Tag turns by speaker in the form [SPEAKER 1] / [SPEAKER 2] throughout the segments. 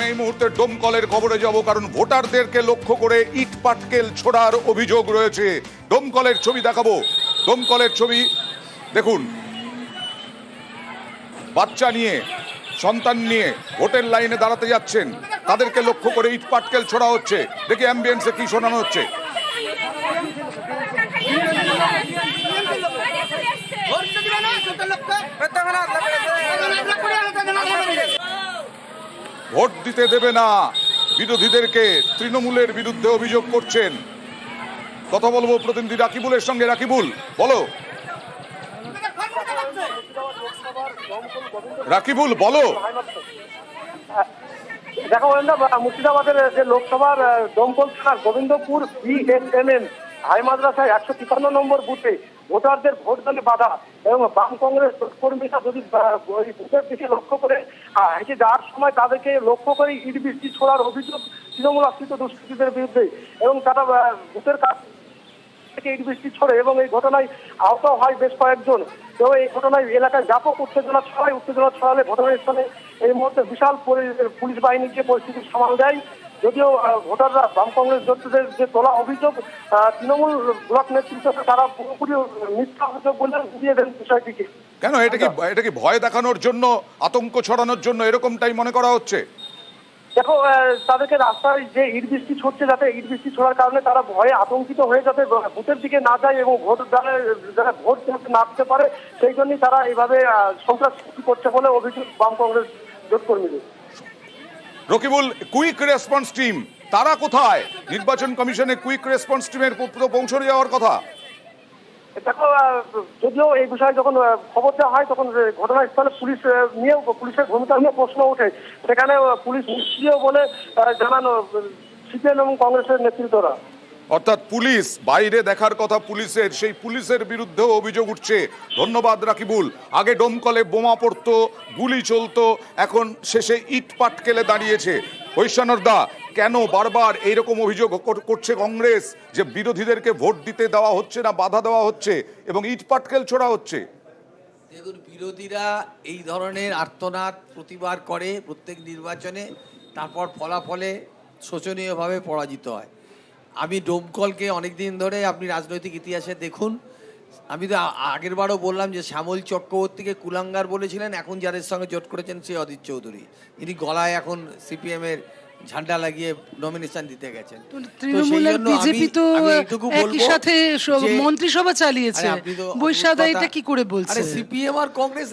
[SPEAKER 1] এই মুহূর্তে ডোমকলের খবরে যাব, কারণ ভোটারদেরকে লক্ষ্য করে ইট পাটকেল ছোড়ার অভিযোগ রয়েছে। ডোমকলের ছবি দেখাবো, ডোমকলের ছবি দেখুন। বাচ্চা নিয়ে, সন্তান নিয়ে ভোটের লাইনে দাঁড়াতে যাচ্ছেন, তাদেরকে লক্ষ্য করে ইট পাটকেল ছোড়া হচ্ছে। দেখি অ্যাম্বিয়েন্সে কি শোনানো হচ্ছে। ভোট দিতে দেবে না বিরোধীদেরকে তৃণমূলের বিরুদ্ধে অভিযোগ করছেন। কথা বলবো প্রতিনিধি রাকিবুলের সঙ্গে। রাকিবুল, বলো। রাকিবুল, বলো।
[SPEAKER 2] দেখো মুর্শিদাবাদের যে লোকসভার দমকল থানার গোবিন্দপুর বিএসএমএন হাই মাদ্রাসায় 153 নম্বর বুথে ভোটারদের ভোট দানে বাধা এবং বাম কংগ্রেস কর্মীরা যদি বুথের দিকে লক্ষ্য করে হেঁটে যাওয়ার সময় তাদেরকে লক্ষ্য করে ইট বৃষ্টি ছোড়ার অভিযোগ তৃণমূল আশ্রিত দুষ্কৃতীদের বিরুদ্ধে, এবং তারা বুথের কাছ থেকে ইট বৃষ্টি ছোড়ে এবং এই ঘটনায় আহত হয় বেশ কয়েকজন। এবং এই ঘটনায় এলাকায় ব্যাপক উত্তেজনা ছড়ালে ঘটনাস্থলে এই মুহূর্তে বিশাল পুলিশ বাহিনী গিয়ে পরিস্থিতি সামাল দেয়। যদিও ভোটাররা বাম কংগ্রেস যোদ্ধাদের যে তোলা অভিযোগ তৃণমূল ব্লক নেতৃত্ব, তারা পুরোপুরি মিথ্যা অভিযোগ বলে বুঝিয়ে দেন বিষয়টিকে।
[SPEAKER 1] কেন এটা কি ভয় দেখানোর জন্য, আতঙ্ক ছড়ানোর জন্য এরকমটাই মনে করা হচ্ছে?
[SPEAKER 2] দেখো, তাদেরকে রাস্তায় যে ইট বৃষ্টি ছড়ছে, যাতে ইট বৃষ্টি ছোড়ার কারণে তারা ভয়ে আতঙ্কিত হয়ে যাতে বুথের দিকে না যায় এবং যারা ভোট দিতে না দিতে পারে, সেই জন্যই তারা এইভাবে সন্ত্রাস সৃষ্টি করছে বলে অভিযোগ বাম কংগ্রেস জোট কর্মীদের।
[SPEAKER 1] রকিবুল, কুইক রেসপন্স টিম তারা কোথায়? নির্বাচন কমিশনে কুইক রেসপন্স টিমের পৌঁছে যাওয়ার কথা।
[SPEAKER 2] দেখো, যদিও এই বিষয়ে যখন খবর দেওয়া হয় তখন ঘটনাস্থলে পুলিশের ভূমিকা নিয়ে প্রশ্ন ওঠে। সেখানে পুলিশ নিষ্ক্রিয় বলে জানান সিপিএম এবং কংগ্রেসের নেতৃত্বরা।
[SPEAKER 1] অর্থাৎ পুলিশ বাইরে দেখার কথা পুলিশের, সেই পুলিশের বিরুদ্ধেও অভিযোগ উঠছে। ধন্যবাদ রাকিবুল। আগে ডোমকলে বোমা পড়তো, গুলি চলতো, এখন শেষে ইট পাটকেলে দাঁড়িয়েছে। ঐশানরদা, কেন বারবার এইরকম অভিযোগ করছে কংগ্রেস যে বিরোধীদেরকে ভোট দিতে দেওয়া হচ্ছে না, বাধা দেওয়া হচ্ছে এবং ইট পাটকেল ছোড়া হচ্ছে?
[SPEAKER 3] দেখুন, বিরোধীরা এই ধরনের আর্তনাদ প্রতিবার করে প্রত্যেক নির্বাচনে, তারপর ফলাফলে শোচনীয়ভাবে পরাজিত হয়। আমি ডোমকলকে অনেকদিন ধরে, আপনি রাজনৈতিক ইতিহাসে দেখুন, আমি তো আগের বারও বললাম যে শ্যামল চক্রবর্তীকে কুলাঙ্গার বলেছিলেন, এখন যাদের সঙ্গে জোট করেছেন সে অদিত চৌধুরী, ইনি গলায় এখন সিপিএমের ঝান্ডা লাগিয়ে নমিনেশন দিতে গেছেন।
[SPEAKER 4] তৃণমূলের বিজেপি তো একই সাথে মন্ত্রিসভা চালিয়েছে, বৈশাদা এটা কি করে বলছে?
[SPEAKER 3] সিপিএম আর কংগ্রেস,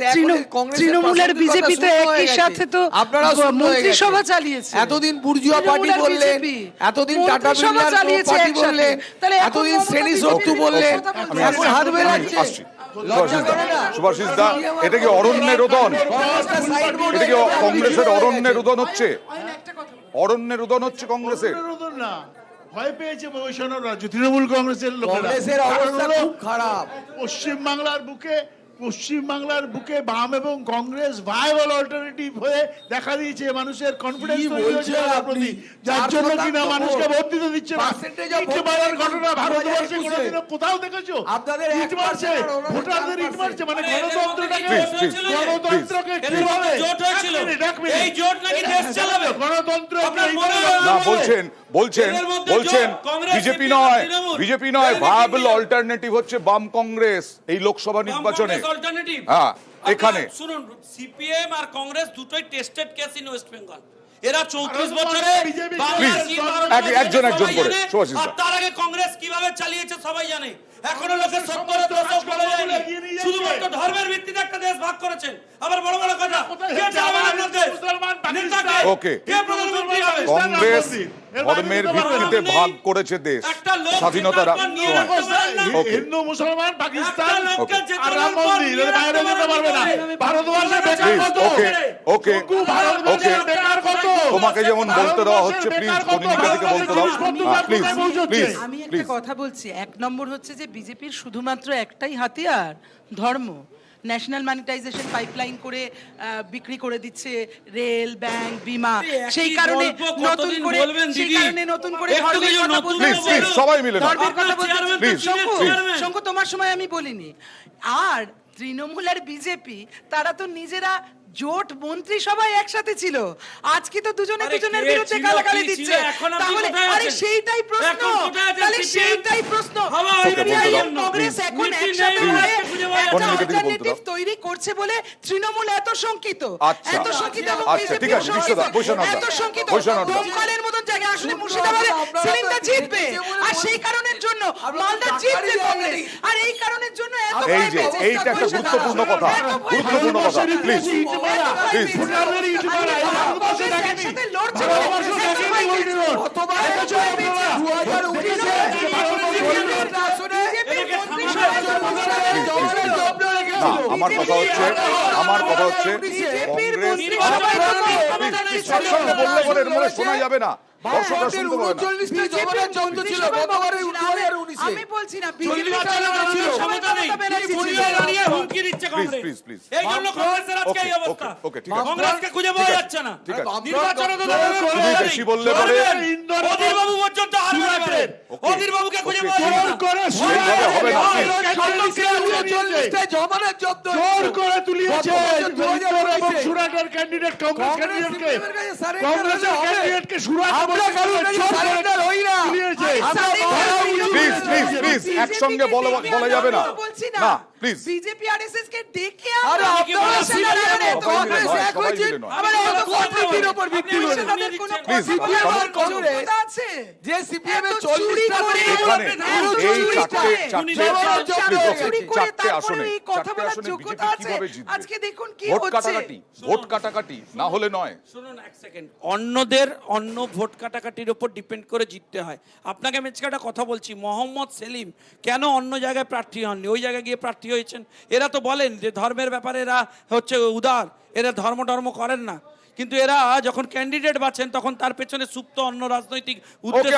[SPEAKER 4] তৃণমূলের বিজেপি তো একই সাথে তো মন্ত্রিসভা চালিয়েছে।
[SPEAKER 3] এতদিন বুর্জুয়া পার্টি বললেন, এতদিন টাটা বিড়লা পার্টি বললেন, এতদিন শ্রেণী শক্তি বললেন, এখন হাত বেরাচ্ছে।
[SPEAKER 1] সুভাষিস দা, এটা কি অরণ্যের রোদন? এটা কি কংগ্রেসের অরণ্যের রোদন হচ্ছে? অরণ্যের রোদন হচ্ছে কংগ্রেসের?
[SPEAKER 5] না, ভয় পেয়েছে রাজ্য তৃণমূল কংগ্রেসের লোকেরা।
[SPEAKER 3] খারাপ।
[SPEAKER 5] পশ্চিমবাংলার বুকে বাম এবং কংগ্রেস ভায়াবল অল্টারনেটিভ হয়ে দেখা দিয়েছে। মানুষের কনফিডেন্স তৈরি হয়েছে তার প্রতি, যার জন্য কিনা মানুষকে ভোট দিতে দিচ্ছে না। ঘটনা ভারতবর্ষে কোনোদিনও কোথাও দেখেছো?
[SPEAKER 3] আপনাদের
[SPEAKER 5] ইট মারছে, ভোটারদের ইট মারছে, মানে গণতন্ত্রকে কিভাবে
[SPEAKER 6] এই জোট নাকি দেশ চালাবে?
[SPEAKER 5] গণতন্ত্র
[SPEAKER 1] না, বলছেন বিজেপি নয়, ভায়াবল অল্টারনেটিভ হচ্ছে বাম কংগ্রেস এই লোকসভা নির্বাচনে। হ্যাঁ, এখানে
[SPEAKER 6] শুনুন, সিপিএম আর কংগ্রেস দুটোই tested case in West Bengal. এরা 34 বছরে
[SPEAKER 1] একজন করে,
[SPEAKER 6] আর তার আগে কংগ্রেস কিভাবে চালিয়েছে সবাই জানে। এখনো লোকের 70 দশক বলে যায়নি, শুধুমাত্র ধর্মের ভিত্তিতে একটা দেশ ভাগ করেছেন। আবার বড় বড় কথা, কে চালাবে আপনার দেশ? নেতাকে
[SPEAKER 1] ওকে,
[SPEAKER 6] কে প্রধানমন্ত্রী হবে?
[SPEAKER 1] কংগ্রেস ধর্মের ভিত্তিতে ভাগ করেছে দেশ স্বাধীনতার সময়।
[SPEAKER 5] হিন্দু মুসলমান পাকিস্তান আর রাম মন্দির বাইরে যেতে পারবে না। ভারতবর্ষে বেকার কত?
[SPEAKER 1] ওকে, তোমাকে যেমন বলতে দেওয়া হচ্ছে, প্লিজ কনিনিকা থেকে বলতে দাও, প্লিজ।
[SPEAKER 4] আমি একটা কথা বলছি, এক নম্বর হচ্ছে যে বিজেপির শুধুমাত্র একটাই হাতিয়ার, ধর্ম। ন্যাশনাল মনিটাইজেশন পাইপলাইন করে বিক্রি করে দিচ্ছে
[SPEAKER 6] রেল, ব্যাংক, বিমা।
[SPEAKER 4] সেই কারণে নতুন করে
[SPEAKER 1] সবাই মিলে
[SPEAKER 4] শঙ্কু, তোমার সময় আমি বলিনি। আর তৃণমূল আর বিজেপি তারা তো নিজেরা জোট মন্ত্রিসভায় একসাথে ছিল, আজকে তো দুজনে
[SPEAKER 6] আরে
[SPEAKER 4] দুজনের
[SPEAKER 6] কে
[SPEAKER 4] বিরুদ্ধে
[SPEAKER 6] ছিল,
[SPEAKER 4] গালাগালি
[SPEAKER 6] কি ছিল,
[SPEAKER 4] দিচ্ছে।
[SPEAKER 6] এখন আপনি
[SPEAKER 4] তাহলে
[SPEAKER 6] কোথায়
[SPEAKER 4] আরে
[SPEAKER 6] আছেন?
[SPEAKER 4] সেইটাই প্রশ্ন,
[SPEAKER 6] এখন কোথায় আছেন
[SPEAKER 4] তাহলে
[SPEAKER 6] CPM?
[SPEAKER 4] সেইটাই প্রশ্ন।
[SPEAKER 6] হাওয়া
[SPEAKER 1] ওকে,
[SPEAKER 4] সিপিআই
[SPEAKER 1] বন্ধুরা,
[SPEAKER 4] এবং কংগ্রেস
[SPEAKER 1] please.
[SPEAKER 4] এখন
[SPEAKER 6] নীতি
[SPEAKER 4] একসাথে
[SPEAKER 6] নেই,
[SPEAKER 4] হয়ে
[SPEAKER 6] খুঁজে পাওয়া
[SPEAKER 4] একটা
[SPEAKER 1] যাচ্ছে না।
[SPEAKER 4] অল্টারনেটিভ তৈরি করছে বলে তৃণমূল এত শঙ্কিত,
[SPEAKER 1] আচ্ছা।
[SPEAKER 4] এত শঙ্কিত এবং
[SPEAKER 1] আচ্ছা,
[SPEAKER 4] বিজেপি
[SPEAKER 1] ঠিক আছে, বিশ্বদা, বৈশ্বনাথ দা,
[SPEAKER 4] এত শঙ্কিত।
[SPEAKER 1] বৈশ্বনাথ দা।
[SPEAKER 4] দমকলের মতন জায়গায় আসলে মুর্শিদাবাদে সেলিমদা জিতবে, আর সেই কারণের জন্য মালদা জিতবে কংগ্রেস, আর এই কারণের জন্য এত
[SPEAKER 1] এই
[SPEAKER 4] ভয়
[SPEAKER 1] যে
[SPEAKER 4] পেয়েছে।
[SPEAKER 1] এইটা একটা গুরুত্বপূর্ণ কথা, গুরুত্বপূর্ণ কথা, প্লিজ প্লিজ।
[SPEAKER 5] ভোটারদের ইট মারা, এই ভারতবর্ষে দেখেনি।
[SPEAKER 4] একসাথে লড়ছে,
[SPEAKER 5] ভারতবর্ষ
[SPEAKER 4] এত
[SPEAKER 5] দেখেনি
[SPEAKER 4] ভয়
[SPEAKER 5] ওই
[SPEAKER 4] পেয়েছে।
[SPEAKER 5] দিন।
[SPEAKER 4] কতবার
[SPEAKER 5] অথচ
[SPEAKER 4] ভয়
[SPEAKER 5] আপনারা
[SPEAKER 4] পেয়েছে।
[SPEAKER 5] 2019
[SPEAKER 1] না, আমার কথা হচ্ছে
[SPEAKER 4] বিজেপির
[SPEAKER 1] কংগ্রেস
[SPEAKER 4] মন্ত্রিসভায়
[SPEAKER 1] সবসময় বললে পরে এর মধ্যে শোনা যাবে না, দর্শকরা শুনতে পাবে না।
[SPEAKER 4] আমি বলছি না
[SPEAKER 6] ক্ষমতা নেই। খুঁজে দাঁড়িয়ে হুমকি দিচ্ছে কংগ্রেস।
[SPEAKER 1] Please, please.
[SPEAKER 6] এই জন্য কংগ্রেসের আজকে এই
[SPEAKER 1] ওকে,
[SPEAKER 6] অবস্থা।
[SPEAKER 1] ওকে, ঠিক আছে।
[SPEAKER 6] কংগ্রেসকে খুঁজে পাওয়া
[SPEAKER 1] ঠিক আছে,
[SPEAKER 6] যাচ্ছে না।
[SPEAKER 1] ঠিক আছে।
[SPEAKER 6] নির্বাচনে তো
[SPEAKER 1] তুমি বেশি বললে পরে
[SPEAKER 6] অধীর বাবু পর্যন্ত হার মারা গেলেন।
[SPEAKER 1] ওকে।
[SPEAKER 6] অধীর বাবুকে খুঁজে
[SPEAKER 1] ওকে,
[SPEAKER 6] পাওয়া
[SPEAKER 1] ঠিক
[SPEAKER 6] যাবে
[SPEAKER 1] আছে।
[SPEAKER 6] না।
[SPEAKER 5] করে
[SPEAKER 1] সেইভাবে হবে না, please।
[SPEAKER 5] জোর করে তুলিয়েছে ভিক্টর এবং সুরাটের ক্যান্ডিডেট, কংগ্রেস ক্যান্ডিডেটকে, কংগ্রেসের ক্যান্ডিডেটকে সুরাট এবং তুলিয়েছে।
[SPEAKER 1] প্লিজ প্লিজ প্লিজ, একসঙ্গে বলা যাবে না, না প্লিজ।
[SPEAKER 4] বিজেপি আরএসএস কে ডেকে
[SPEAKER 6] আরে
[SPEAKER 4] আনতে
[SPEAKER 6] আপনারা
[SPEAKER 4] হবে।
[SPEAKER 6] সিপিএম এর
[SPEAKER 1] সবাই মিলে নয়, সবাই মিলে নয়।
[SPEAKER 6] আবার এই কোয়ালিটির উপর ভিত্তি করে
[SPEAKER 4] তাদের কোনো
[SPEAKER 1] Please,
[SPEAKER 4] ক্ষমতা আছে
[SPEAKER 7] যে সিপিএম এর
[SPEAKER 4] এত চুরি
[SPEAKER 7] 40টা
[SPEAKER 4] করে,
[SPEAKER 1] এখানে
[SPEAKER 4] এত
[SPEAKER 1] এই
[SPEAKER 4] চুরি করে, চুরি করে
[SPEAKER 1] চারটে
[SPEAKER 4] তারপরে
[SPEAKER 1] আসনে
[SPEAKER 4] এই কথা
[SPEAKER 1] চারটে
[SPEAKER 4] বলার
[SPEAKER 1] আসনে
[SPEAKER 4] যোগ্যতা
[SPEAKER 1] বিজেপি
[SPEAKER 4] আছে।
[SPEAKER 1] কিভাবে জিতবে?
[SPEAKER 4] আজকে দেখুন কি
[SPEAKER 1] ভোট
[SPEAKER 4] হচ্ছে।
[SPEAKER 1] কাটাকাটি না হলে নয়।
[SPEAKER 6] শুনুন এক সেকেন্ড, অন্যদের অন্য ভোট কাটাকাটির উপর ডিপেন্ড করে জিততে হয়। আপনাকে আমি আজকে একটা কথা বলছি, মোহাম্মদ সেলিম কেন অন্য জায়গায় প্রার্থী হননি, ওই জায়গায় গিয়ে প্রার্থী হয়েছেন। এরা তো বলেন যে ধর্মের ব্যাপারে এরা হচ্ছে উদার, এরা ধর্ম করেন না, কিন্তু এরা যখন ক্যান্ডিডেট বাছেন তখন তার পেছনে সুপ্ত অন্য রাজনৈতিক উদ্দেশ্য